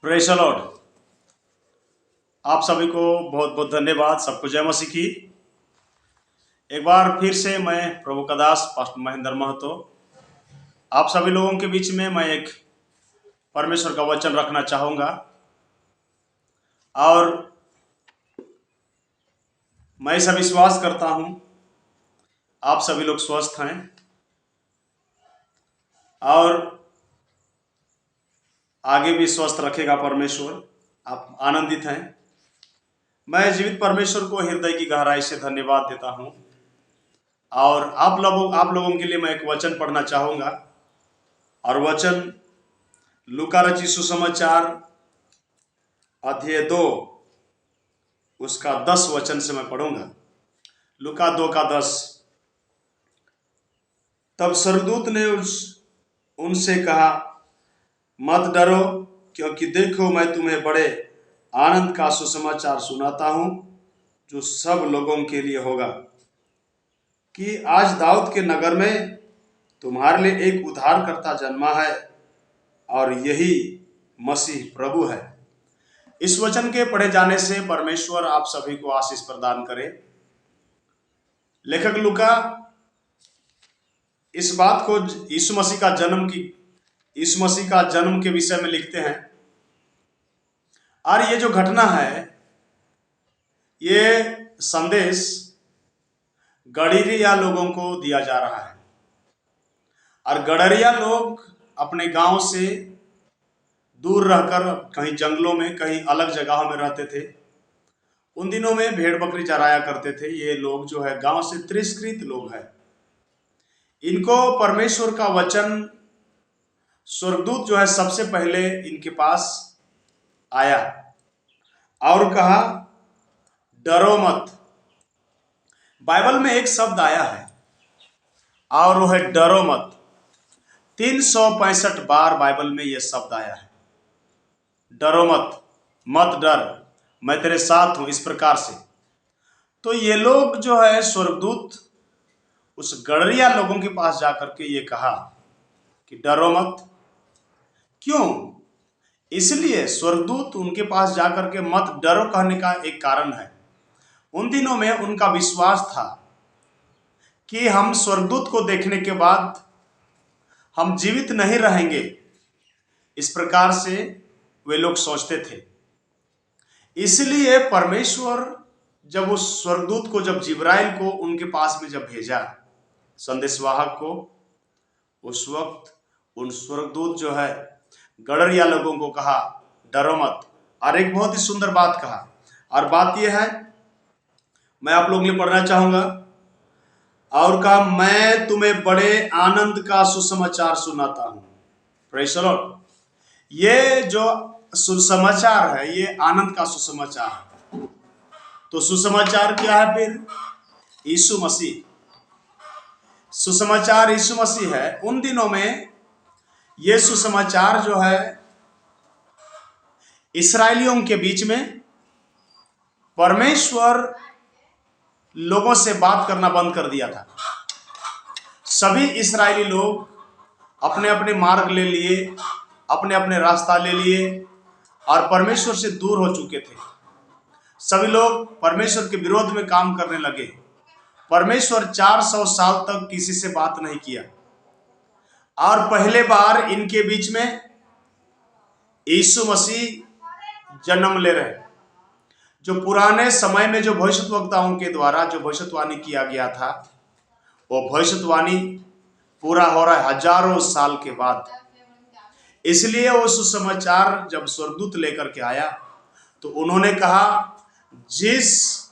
Praise the Lord. आप सभी को बहुत बहुत धन्यवाद। सबको जय मसीह की। एक बार फिर से मैं प्रभु का दास पास्टर महेंद्र महतो आप सभी लोगों के बीच में मैं एक परमेश्वर का वचन रखना चाहूँगा। और मैं ऐसा विश्वास करता हूँ आप सभी लोग स्वस्थ हैं और आगे भी स्वस्थ रखेगा परमेश्वर। आप आनंदित हैं। मैं जीवित परमेश्वर को हृदय की गहराई से धन्यवाद देता हूँ। और आप लोगों के लिए मैं एक वचन पढ़ना चाहूँगा। और वचन लूका रचित सुसमाचार अध्याय 2 उसका 10 वचन से मैं पढ़ूंगा। लूका 2 का 10। तब स्वर्गदूत ने उनसे कहा, मत डरो, क्योंकि देखो मैं तुम्हें बड़े आनंद का सुसमाचार सुनाता हूं, जो सब लोगों के लिए होगा, कि आज दाऊद के नगर में तुम्हारे लिए एक उद्धारकर्ता जन्मा है, और यही मसीह प्रभु है। इस वचन के पढ़े जाने से परमेश्वर आप सभी को आशीष प्रदान करे। लेखक लूका इस बात को यीशु मसीह का जन्म के विषय में लिखते हैं। और ये जो घटना है, ये संदेश गडरिया लोगों को दिया जा रहा है। और गडरिया लोग अपने गांव से दूर रहकर कहीं जंगलों में, कहीं अलग जगहों में रहते थे। उन दिनों में भेड़ बकरी चराया करते थे। ये लोग जो है गांव से तिरस्कृत लोग हैं। इनको परमेश्वर का वचन स्वर्गदूत जो है सबसे पहले इनके पास आया और कहा, डरो मत। बाइबल में एक शब्द आया है और वो है डरो मत। 365 बार बाइबल में यह शब्द आया है, डरो मत, मत डर, मैं तेरे साथ हूं, इस प्रकार से। तो ये लोग जो है स्वर्गदूत उस गडरिया लोगों के पास जाकर के ये कहा कि डरो मत। क्यों? इसलिए स्वर्गदूत उनके पास जाकर के मत डरो कहने का एक कारण है। उन दिनों में उनका विश्वास था कि हम स्वर्गदूत को देखने के बाद हम जीवित नहीं रहेंगे। इस प्रकार से वे लोग सोचते थे। इसलिए परमेश्वर जब उस स्वर्गदूत को, जब जिब्राइल को उनके पास में जब भेजा, संदेशवाहक को, उस वक्त उन स्वर्गदूत जो है गडरिया लोगों को कहा, डरो मत। और एक बहुत ही सुंदर बात कहा। और बात यह है, मैं आप लोगों के लिए पढ़ना चाहूंगा। और कहा, मैं तुम्हें बड़े आनंद का सुसमाचार सुनाता हूं। Praise the Lord. ये जो सुसमाचार है, ये आनंद का सुसमाचार है। तो सुसमाचार क्या है फिर? यीशु मसीह। सुसमाचार यीशु मसीह है। उन दिनों में ये सुसमाचार जो है इस्राएलियों के बीच में परमेश्वर लोगों से बात करना बंद कर दिया था। सभी इस्राएली लोग अपने अपने मार्ग ले लिए, अपने अपने रास्ता ले लिए और परमेश्वर से दूर हो चुके थे। सभी लोग परमेश्वर के विरोध में काम करने लगे। परमेश्वर 400 साल तक किसी से बात नहीं किया। और पहले बार इनके बीच में यीशु मसीह जन्म ले रहे। जो पुराने समय में जो भविष्यद्वक्ताओं के द्वारा जो भविष्यवाणी किया गया था, वो भविष्यवाणी पूरा हो रहा है हजारों साल के बाद। इसलिए वो सुसमाचार जब स्वर्गदूत लेकर के आया तो उन्होंने कहा, जिस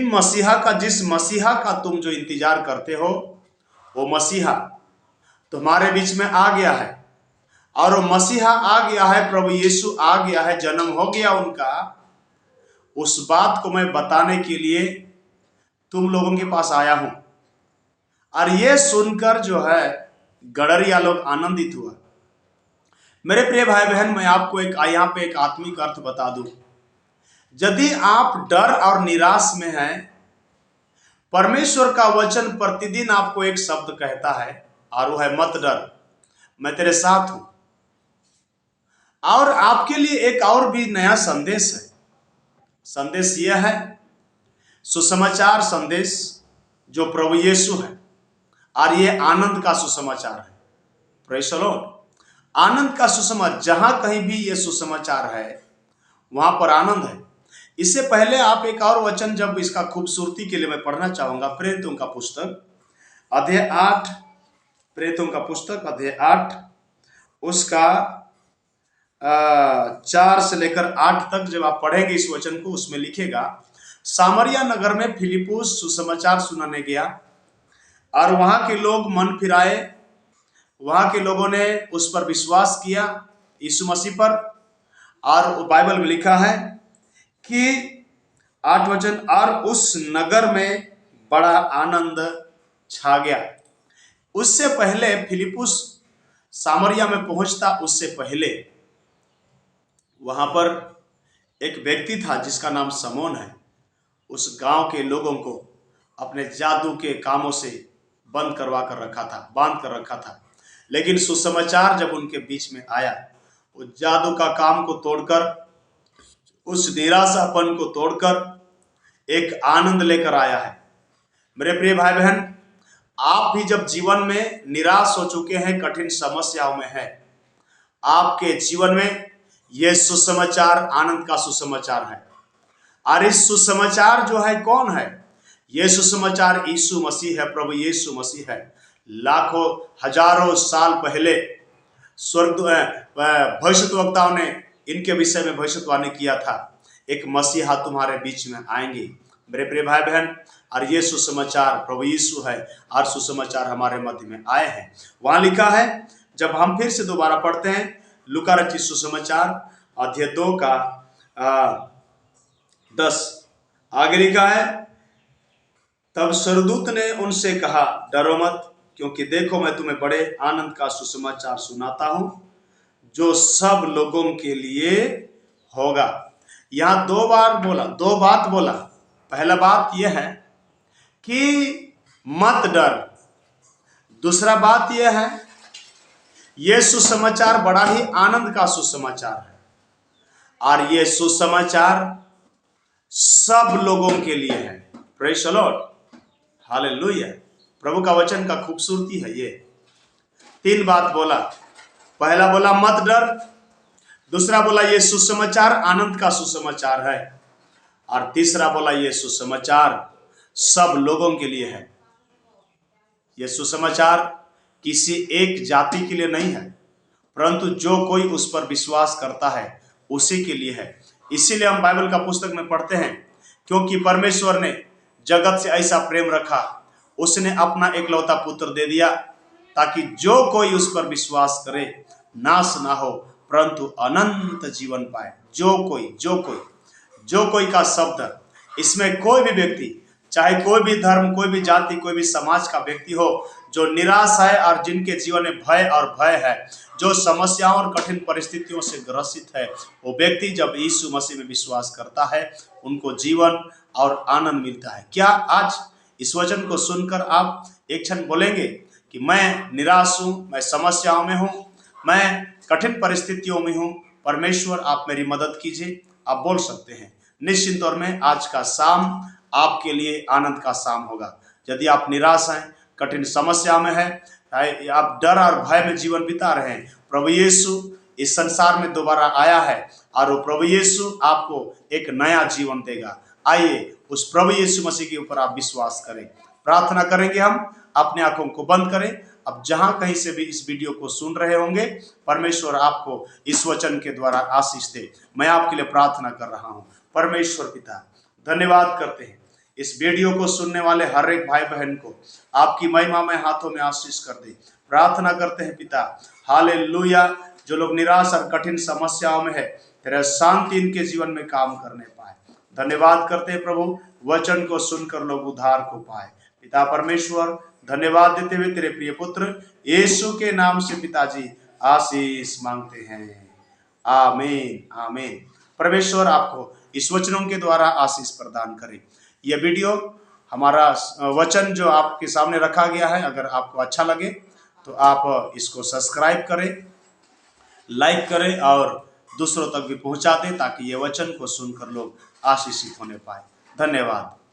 मसीहा का तुम जो इंतजार करते हो, वो मसीहा तुम्हारे बीच में आ गया है। और वो मसीहा आ गया है, प्रभु यीशु आ गया है, जन्म हो गया उनका। उस बात को मैं बताने के लिए तुम लोगों के पास आया हूं। और ये सुनकर जो है गडरिया लोग आनंदित हुआ। मेरे प्रिय भाई बहन, मैं आपको यहाँ पे एक आत्मिक अर्थ बता दूं। यदि आप डर और निराश में हैं, परमेश्वर का वचन प्रतिदिन आपको एक शब्द कहता है और वो है, मत डर, मैं तेरे साथ हूं। और आपके लिए एक और भी नया संदेश है। संदेश यह है, सुसमाचार संदेश जो प्रभु यीशु है, और ये आनंद का सुसमाचार है। Praise the Lord. आनंद का सुसमाचार, जहां कहीं भी ये सुसमाचार है वहां पर आनंद है। इससे पहले आप एक और वचन जब इसका खूबसूरती के लिए मैं पढ़ना चाहूंगा, प्रेरितों का पुस्तक अध्याय 8, प्रेरितों का पुस्तक अध्याय 8 उसका 4 से लेकर 8 तक जब आप पढ़ेंगे इस वचन को, उसमें लिखेगा, सामरिया नगर में फिलिप्पुस सुसमाचार सुनाने गया और वहां के लोग मन फिराए। वहां के लोगों ने उस पर विश्वास किया, यीशु मसीह पर। और बाइबल में लिखा है कि 8 वचन, और उस नगर में बड़ा आनंद छा गया। उससे पहले फिलिप्पुस सामरिया में पहुंचता, उससे पहले वहां पर एक व्यक्ति था जिसका नाम समौन है। उस गांव के लोगों को अपने जादू के कामों से बांध कर रखा था। लेकिन सुसमाचार जब उनके बीच में आया, वो जादू का काम को तोड़कर, उस निराशापन को तोड़कर एक आनंद लेकर आया है। मेरे प्रिय भाई बहन, आप भी जब जीवन में निराश हो चुके हैं, कठिन समस्याओं में हैं, आपके जीवन में यह सुसमाचार आनंद का सुसमाचार है। और इस सुसमाचार जो है कौन है? यह सुसमाचार यीशु मसीह है, प्रभु यीशु मसीह है। लाखों हजारों साल पहले स्वर्ग भविष्यद्वक्ताओं ने इनके विषय में भविष्यवाणी किया था, एक मसीहा तुम्हारे बीच में आएंगे। मेरे प्रिय भाई बहन, और ये सुसमाचार प्रभु यीशु है, और सुसमाचार हमारे मध्य में आए हैं। वहां लिखा है, जब हम फिर से दोबारा पढ़ते हैं लूका रचित सुसमाचार अध्याय 2 का 10, आगे लिखा है, तब स्वर्गदूत ने उनसे कहा, डरो मत, क्योंकि देखो मैं तुम्हें बड़े आनंद का सुसमाचार सुनाता हूं, जो सब लोगों के लिए होगा। यहां 2 बात बोला। पहला बात यह है कि मत डर। दूसरा बात यह है, यह सुसमाचार बड़ा ही आनंद का सुसमाचार है, और यह सुसमाचार सब लोगों के लिए है। Praise the Lord, hallelujah. प्रभु का वचन का खूबसूरती है ये। 3 बात बोला। पहला बोला मत डर, दूसरा बोला ये सुसमाचार आनंद का सुसमाचार है, और तीसरा बोला ये सुसमाचार सब लोगों के लिए है। ये सुसमाचार किसी एक जाति के लिए नहीं है, परंतु जो कोई उस पर विश्वास करता है उसी के लिए है। इसीलिए हम बाइबल का पुस्तक में पढ़ते हैं, क्योंकि परमेश्वर ने जगत से ऐसा प्रेम रखा, उसने अपना एकलौता पुत्र दे दिया, ताकि जो कोई उस पर विश्वास करे नाश ना हो, परंतु अनंत जीवन पाए। जो कोई का शब्द, इसमें कोई भी व्यक्ति, चाहे कोई भी धर्म, कोई भी जाति, कोई भी समाज का व्यक्ति हो, जो निराश है और जिनके जीवन में भय है, जो समस्याओं और कठिन परिस्थितियों से ग्रसित है, वो व्यक्ति जब यीशु मसीह में विश्वास करता है, उनको जीवन और आनंद मिलता है। क्या आज इस वचन को सुनकर आप एक क्षण बोलेंगे कि मैं निराश हूं, मैं समस्याओं में हूं, मैं कठिन परिस्थितियों में हूं, परमेश्वर आप मेरी मदद कीजिए? आप बोल सकते हैं। निश्चित तौर में आज का शाम आपके लिए आनंद का शाम होगा। यदि आप निराश हैं, कठिन समस्या में हैं, आप डर और भय में जीवन बिता रहे हैं, प्रभु यीशु इस संसार में दोबारा आया है, और वो प्रभु यीशु आपको एक नया जीवन देगा। आइए उस प्रभु यीशु मसीह के ऊपर आप विश्वास करें। प्रार्थना करेंगे हम, अपने आंखों को बंद करें। अब जहां कहीं से भी इस वीडियो को सुन रहे होंगे, परमेश्वर आपको इस वचन के द्वारा आशीष दे। मैं आपके लिए प्रार्थना कर रहा हूं। परमेश्वर पिता, धन्यवाद करते हैं इस वीडियो को सुनने वाले हर एक भाई बहन को आपकी महिमा में हाथों में आशीष कर दे। प्रार्थना करते हैं पिता, हालेलुया। जो लोग निराश और कठिन समस्याओं में है, तेरा शांति इनके जीवन में काम करने पाए। धन्यवाद करते हैं प्रभु, वचन को सुनकर लोग उद्धार को पाए। पिता परमेश्वर, धन्यवाद देते हुए तेरे प्रिय पुत्र यीशु के नाम से पिताजी आशीष मांगते हैं। आमीन, आमीन। परमेश्वर आपको इस वचनों के द्वारा आशीष प्रदान करे। यह वीडियो, हमारा वचन जो आपके सामने रखा गया है, अगर आपको अच्छा लगे तो आप इसको सब्सक्राइब करें, लाइक करें और दूसरों तक भी पहुंचा दें, ताकि ये वचन को सुनकर लोग आशीषित होने पाए। धन्यवाद।